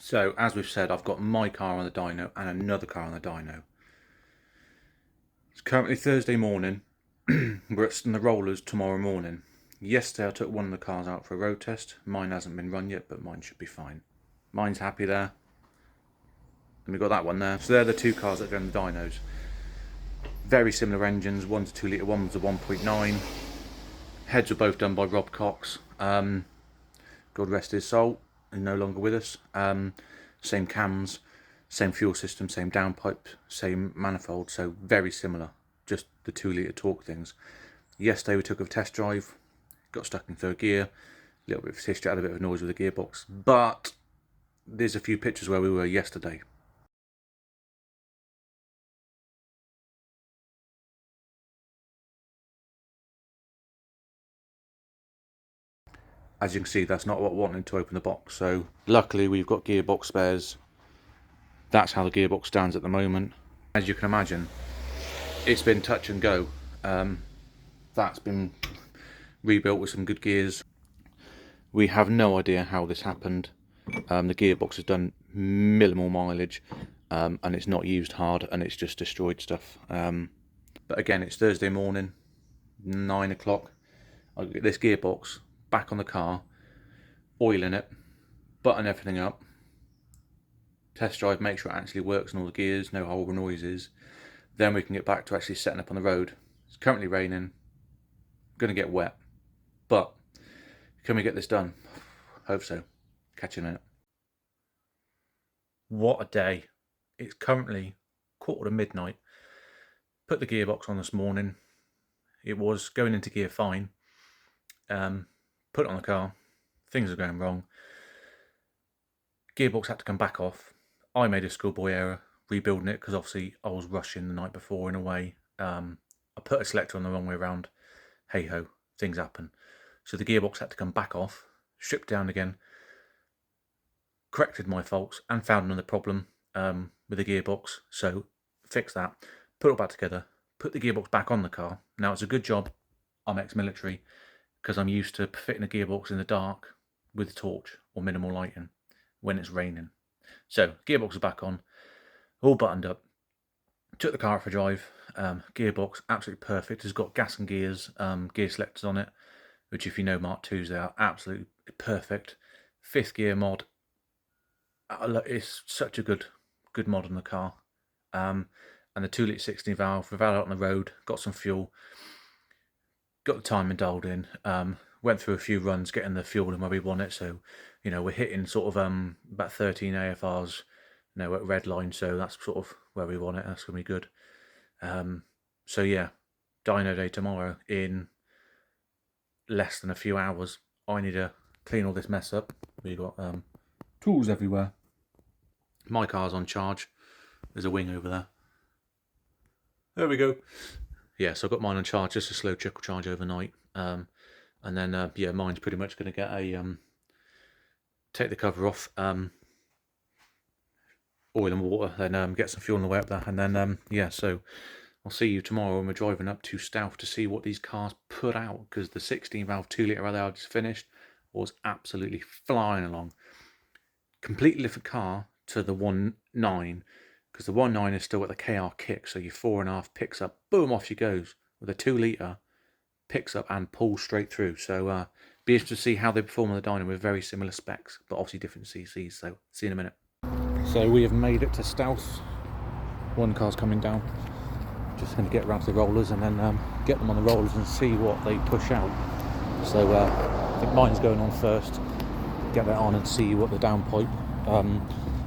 So, as we've said, I've got my car on the dyno and another car on the dyno. It's currently Thursday morning. We're at the rollers tomorrow morning. Yesterday I took one of the cars out for a road test. Mine hasn't been run yet, but mine should be fine. Mine's happy there. And we've got that one there. So they're the two cars that go in the dynos. Very similar engines, one's a 2 litre, one's a 1.9. Heads were both done by Rob Cox. God rest his soul, he's no longer with us. Same cams, same fuel system, same downpipe, same manifold, so very similar, just the 2 litre torque things. Yesterday we took a test drive, got stuck in third gear, a little bit of history, had a bit of noise with the gearbox, but there's a few pictures where we were yesterday. As you can see, that's not what I wanted to open the box, so luckily we've got gearbox spares. That's how the gearbox stands at the moment. As you can imagine, it's been touch and go. That's been rebuilt with some good gears. We have no idea how this happened. The gearbox has done minimal mileage, and it's not used hard, and it's just destroyed stuff. But again, it's Thursday morning, 9 o'clock. I'll get this gearbox back on the car, oiling it, button everything up, test drive, make sure it actually works on all the gears, no horrible noises. Then we can get back to actually setting up on the road. It's currently raining, going to get wet, but can we get this done? Hope so. Catch you in a minute. What a day. It's currently 1:45. Put the gearbox on this morning. It was going into gear fine. Put it on the car, things are going wrong. Gearbox had to come back off. I made a schoolboy error rebuilding it because obviously I was rushing the night before in a way. I put a selector on the wrong way around. Hey ho, things happen. So the gearbox had to come back off, stripped down again, corrected my faults and found another problem with the gearbox. So fixed that, put it all back together, put the gearbox back on the car. Now it's a good job I'm ex-military, because I'm used to fitting a gearbox in the dark with a torch or minimal lighting when it's raining. So gearbox is back on, all buttoned up. Took the car out for a drive. Gearbox absolutely perfect. It's got gas and gears, gear selectors on it, which if you know Mark IIs, they are absolutely perfect. 5th gear mod. It's such a good mod on the car. And the 2 litre 16 valve. We've had it out on the road, got some fuel. Got the timing dialed in, went through a few runs getting the fuel in where we want it, so you know we're hitting sort of about 13 AFRs, you know, at red line, so that's sort of where we want it. That's gonna be good. So yeah, dyno day tomorrow in less than a few hours. I need to clean all this mess up. We got tools everywhere. My car's on charge. There's a wing over there. There we go. Yeah, so I've got mine on charge, just a slow trickle charge overnight. And then, yeah, mine's pretty much going to get a, take the cover off, oil and water, then get some fuel on the way up there. And then, yeah, so I'll see you tomorrow when we're driving up to Stouth to see what these cars put out, because the 16 valve 2 litre I just finished was absolutely flying along. Completely different car to the 1.9. Because the 1.9 is still at the KR kick, so your 4.5 picks up, boom, off she goes. With a 2 litre, picks up and pulls straight through. So be interested to see how they perform on the dyno with very similar specs, but obviously different CCs. So see you in a minute. So we have made it to Stouth. One car's coming down. Just going to get around to the rollers and then get them on the rollers and see what they push out. So I think mine's going on first. Get that on and see what the downpipe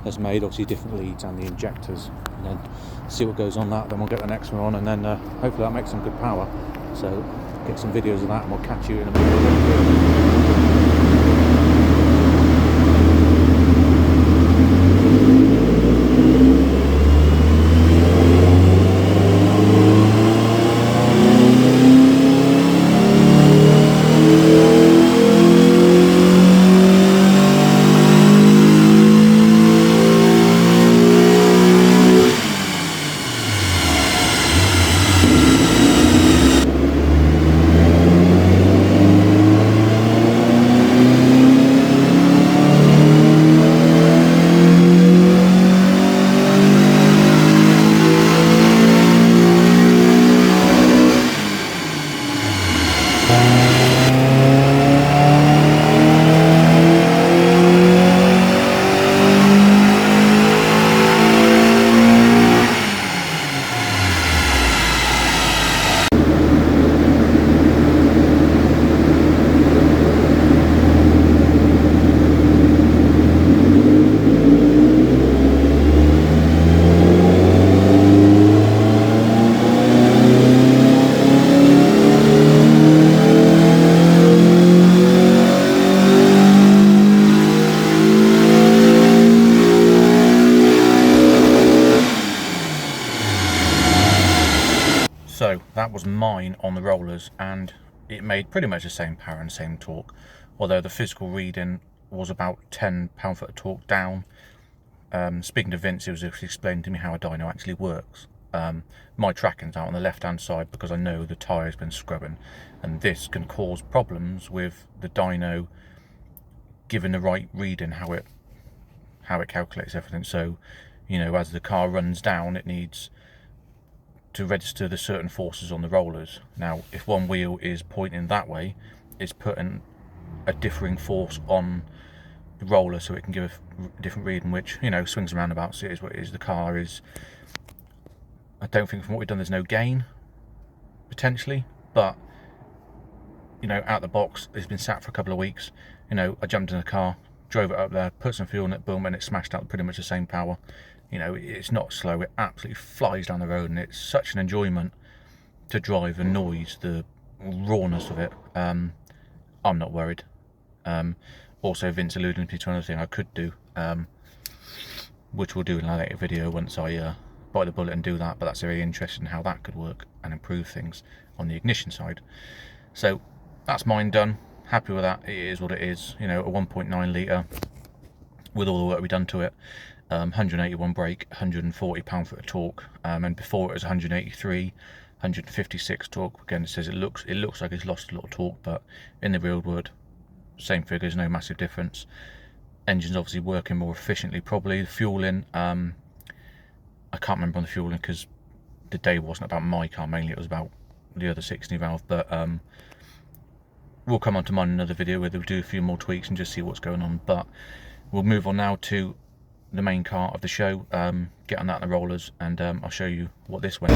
has made, obviously different leads and the injectors, and then see what goes on that. Then we'll get the next one on, and then hopefully that makes some good power. So get some videos of that and we'll catch you in a minute. was mine on the rollers, and it made pretty much the same power and same torque, although the physical reading was about 10 pound-foot of torque down. Speaking to Vince, he was explaining to me how a dyno actually works. My tracking's out on the left hand side because I know the tyre's been scrubbing, and this can cause problems with the dyno giving the right reading, how it calculates everything. So, you know, as the car runs down, it needs to register the certain forces on the rollers. Now, if one wheel is pointing that way, it's putting a differing force on the roller so it can give a different reading, which, you know, swings and roundabouts. It is what it is. The car is, I don't think from what we've done there's no gain potentially, but, you know, out the box, it's been sat for a couple of weeks. You know, I jumped in the car, drove it up there, put some fuel in it, boom, and it smashed out pretty much the same power. You know, it's not slow, it absolutely flies down the road, and it's such an enjoyment to drive. The noise, the rawness of it. I'm not worried. Also, Vince alluded to another thing I could do, which we'll do in a later video once I bite the bullet and do that, but that's very interesting how that could work and improve things on the ignition side. So that's mine done. Happy with that. It is what it is. You know, a 1.9 litre with all the work we've done to it. 181 brake, 140 pound-foot of torque, and before it was 183, 156 torque. Again, it says it looks like it's lost a lot of torque, but in the real world, same figures, no massive difference. Engine's obviously working more efficiently, probably. The fueling, I can't remember on the fueling because the day wasn't about my car mainly, it was about the other 16 valve, but we'll come on to mine in another video where we'll do a few more tweaks and just see what's going on. But we'll move on now to the main car of the show, get on that in the rollers, and I'll show you what this went.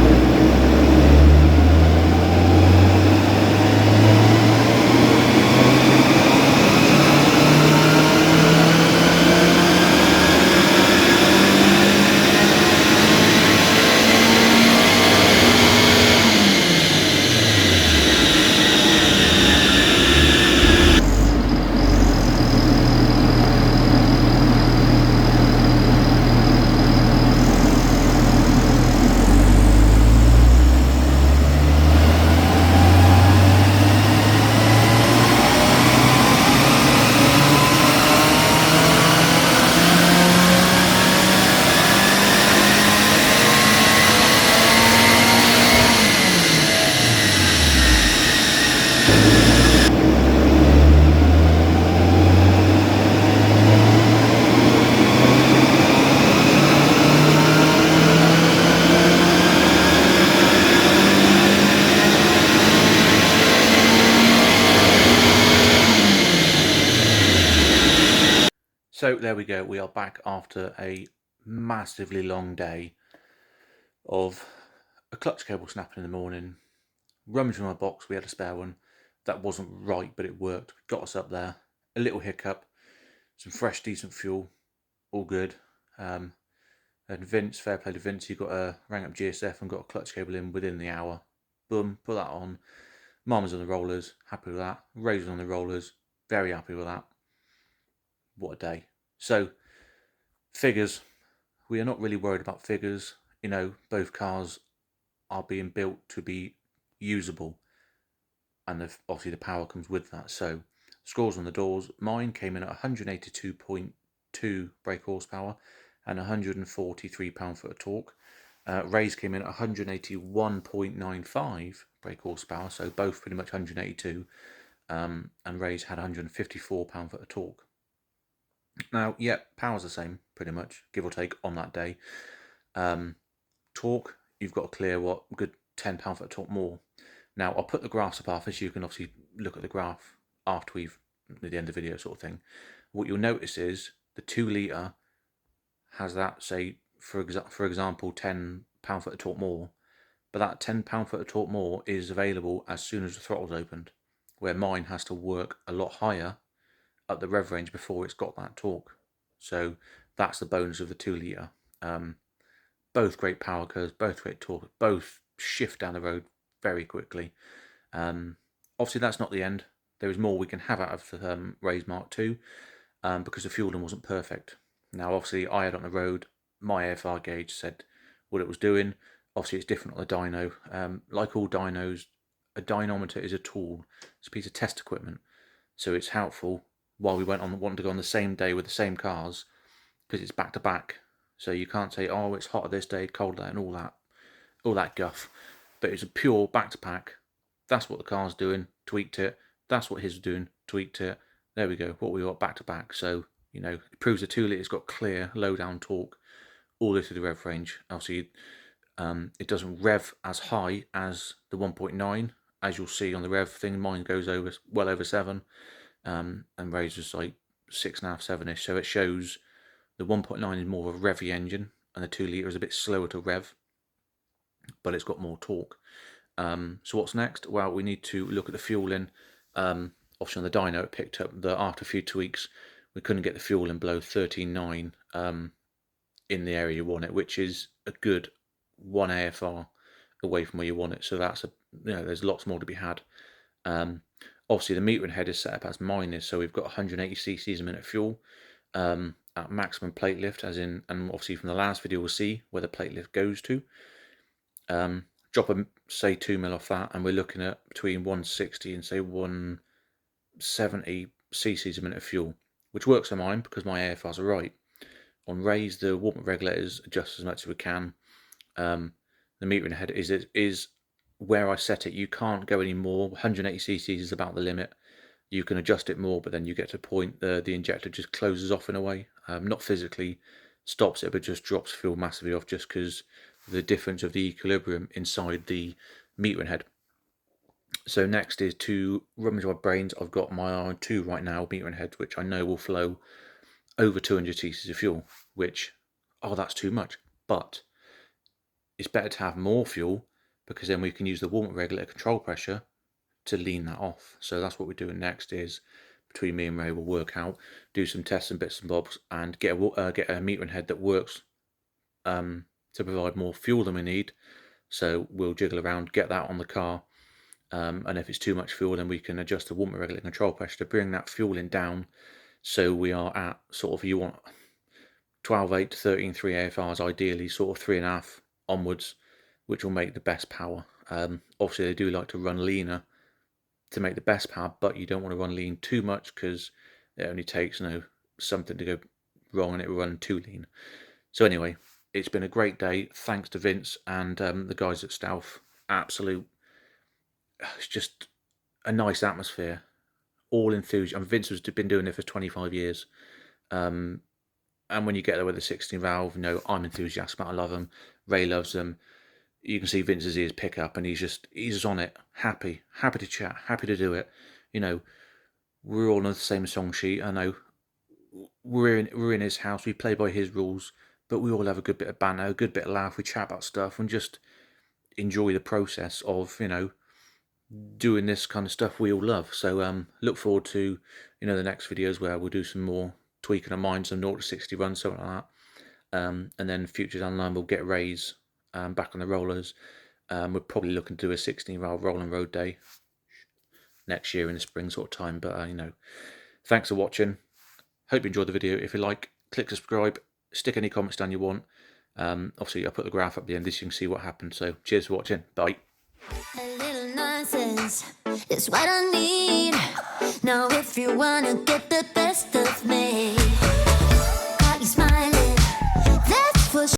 So there we go, we are back after a massively long day of a clutch cable snapping in the morning, rummaging in my box, we had a spare one, that wasn't right but it worked, got us up there, a little hiccup, some fresh decent fuel, all good. And Vince, fair play to Vince, he rang up GSF and got a clutch cable in within the hour, boom, put that on. Mum was on the rollers, happy with that. Ray was on the rollers, very happy with that. What a day. So, figures. We are not really worried about figures. You know, both cars are being built to be usable. And obviously the power comes with that. So, scores on the doors. Mine came in at 182.2 brake horsepower and 143 pound-foot of torque. Ray's came in at 181.95 brake horsepower, so both pretty much 182, and Ray's had 154 pound-foot of torque. Now, yeah, power's the same, pretty much, give or take, on that day. Torque, you've got to clear, what, a good 10 pound-foot of torque more. Now, I'll put the graphs up after, so you can obviously look at the graph after we've, at the end of the video sort of thing. What you'll notice is the 2 litre has that, say, for example, 10 pound-foot of torque more, but that 10 pound-foot of torque more is available as soon as the throttle's opened, where mine has to work a lot higher at the rev range before it's got that torque. So that's the bonus of the 2 litre. Both great power curves, both great torque, both shift down the road very quickly. Obviously that's not the end. There is more we can have out of the Ray's Mark II, because the fueling wasn't perfect. Now obviously I had on the road, my AFR gauge said what it was doing. Obviously it's different on the dyno. Like all dynos, a dynometer is a tool. It's a piece of test equipment. So it's helpful while we wanted to go on the same day with the same cars, because it's back to back. So you can't say, oh, it's hotter this day, colder, and all that guff. But it's a pure back to back. That's what the car's doing, tweaked it. That's what his was doing, tweaked it. There we go, what we got back to back. So, you know, it proves the 2 litres got clear, low down torque, all the way through the rev range. Obviously, it doesn't rev as high as the 1.9, as you'll see on the rev thing. Mine goes over well over 7, and Razor's like 6.5, 7ish. So it shows the 1.9 is more of a revvy engine, and the 2 litre is a bit slower to rev, but it's got more torque. So what's next? Well, we need to look at the fueling. Obviously on the dyno, it picked up that after a few tweaks, we couldn't get the fueling below 13.9 in the area you want it, which is a good 1 AFR away from where you want it. So that's there's lots more to be had. Obviously the metering head is set up as mine is, so we've got 180 cc's a minute fuel at maximum plate lift, as in, and obviously from the last video we'll see where the plate lift goes to. Drop a say 2 mil off that, and we're looking at between 160 and say 170 cc's a minute of fuel, which works on mine because my AFRs are right. On Ray's, the warm-up regulators adjust as much as we can. The metering head is where I set it. You can't go any more. 180 cc's is about the limit. You can adjust it more, but then you get to a point the injector just closes off in a way. Not physically stops it, but just drops fuel massively off, just because the difference of the equilibrium inside the metering head. So next is to run into my brains. I've got my 2 right now metering heads, which I know will flow over 200 cc's of fuel, which, oh, that's too much. But it's better to have more fuel, because then we can use the warm-up regulator control pressure to lean that off. So that's what we're doing next. Is between me and Ray, we'll work out, do some tests and bits and bobs, and get a metering head that works to provide more fuel than we need. So we'll jiggle around, get that on the car, and if it's too much fuel, then we can adjust the warm-up regulator control pressure to bring that fueling down. So we are at sort of, you want 12.8 to 13.3 AFRs, ideally sort of 3.5 onwards, which will make the best power. Obviously they do like to run leaner to make the best power, but you don't want to run lean too much, because it only takes something to go wrong and it will run too lean. So anyway, it's been a great day, thanks to Vince and the guys at Stealth. It's just a nice atmosphere, all enthusiasm. And Vince has been doing it for 25 years. And when you get there with a 16 valve, I'm enthusiastic about it. I love them. Ray loves them. You can see Vince's ears pick up, and he's just on it, happy to chat, happy to do it. We're all on the same song sheet. I know we're in his house, we play by his rules, but we all have a good bit of banter, a good bit of laugh. We chat about stuff and just enjoy the process of doing this kind of stuff we all love. So look forward to the next videos, where we'll do some more tweaking of mine, some 0 to 60 runs, something like that. And then future down the line, we'll get Ray's back on the rollers. We're probably looking to do a 16 valve rolling road day next year in the spring sort of time. But thanks for watching. Hope you enjoyed the video. If you like, click subscribe, stick any comments down you want. Obviously I'll put the graph up at the end, so you can see what happened. So cheers for watching. Bye. A little nonsense is what I need. Now if you wanna get the best of me,